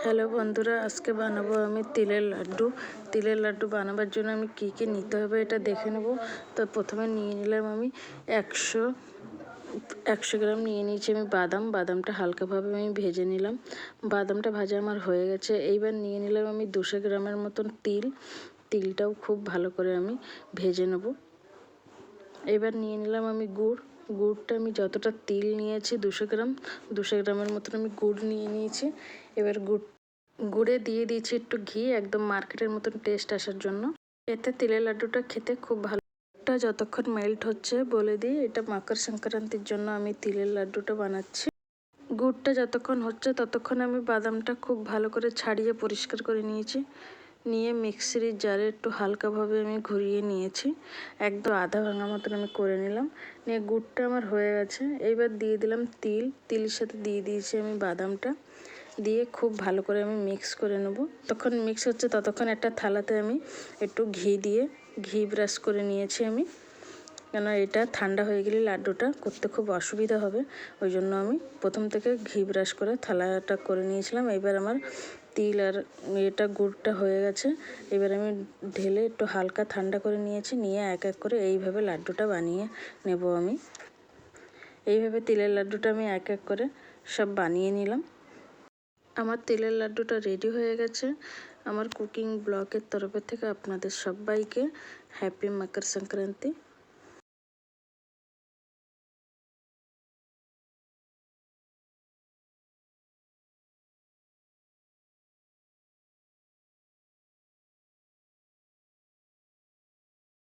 Hello বন্ধুরা, আজকে বানাবো আমি তিলের লাড্ডু। তিলের লাড্ডু বানাবার জন্য আমি কি কি নিতে হবে এটা দেখে নেব। তো প্রথমে নিয়ে নিলাম আমি একশো গ্রাম নিয়ে নিয়েছি আমি বাদামটা হালকাভাবে আমি ভেজে নিলাম। বাদামটা ভাজা আমার হয়ে গেছে। এইবার নিয়ে নিলাম আমি 200 গ্রামের মতন তিলটাও খুব ভালো করে আমি ভেজে নেব। এবার নিয়ে নিলাম আমি গুড়টা আমি যতটা তিল নিয়েছি 200 গ্রামের মতন আমি গুড় নিয়ে নিয়েছি। এবার গুড়ে দিয়ে দিয়েছি একটু ঘি, একদম মার্কেটের মতন টেস্ট আসার জন্য। এতে তিলের লাড্ডুটা খেতে খুব ভালো। এটা যতক্ষণ মেল্ট হচ্ছে বলে দিই, এটা মকর সংক্রান্তির জন্য আমি তিলের লাড্ডুটা বানাচ্ছি। গুড়টা যতক্ষণ হচ্ছে ততক্ষণ আমি বাদামটা খুব ভালো করে ছাড়িয়ে পরিষ্কার করে নিয়ে মিক্সির জারে একটু হালকাভাবে আমি ঘুরিয়ে নিয়েছি। একদম আধা ভাঙা মতন আমি করে নিলাম। নিয়ে গুড়টা আমার হয়ে গেছে। এইবার দিয়ে দিলাম তিলের সাথে দিয়ে দিয়েছি আমি বাদামটা, দিয়ে খুব ভালো করে আমি মিক্স করে নেব। তখন মিক্স হচ্ছে ততক্ষণ একটা থালাতে আমি একটু ঘি ব্রাশ করে নিয়েছি আমি, কেন এটা ঠান্ডা হয়ে গেলে লাড্ডুটা করতে খুব অসুবিধা হবে। ওই জন্য আমি প্রথম থেকে ঘি ব্রাশ করে থালাটা করে নিয়েছিলাম। এবার আমার তিল আর গুড়টা হয়ে গেছে। এবার আমি ঢেলে একটু হালকা ঠান্ডা করে নিয়ে এক এক করে এইভাবে লাড্ডুটা বানিয়ে নেব আমি। এইভাবে তিলের লাড্ডুটা আমি এক এক করে সব বানিয়ে নিলাম। আমার তিলের লাড্ডুটা রেডি হয়ে গেছে। আমার কুকিং ব্লগের তরফের থেকে আপনাদের সবাইকে হ্যাপি মকর সংক্রান্তি।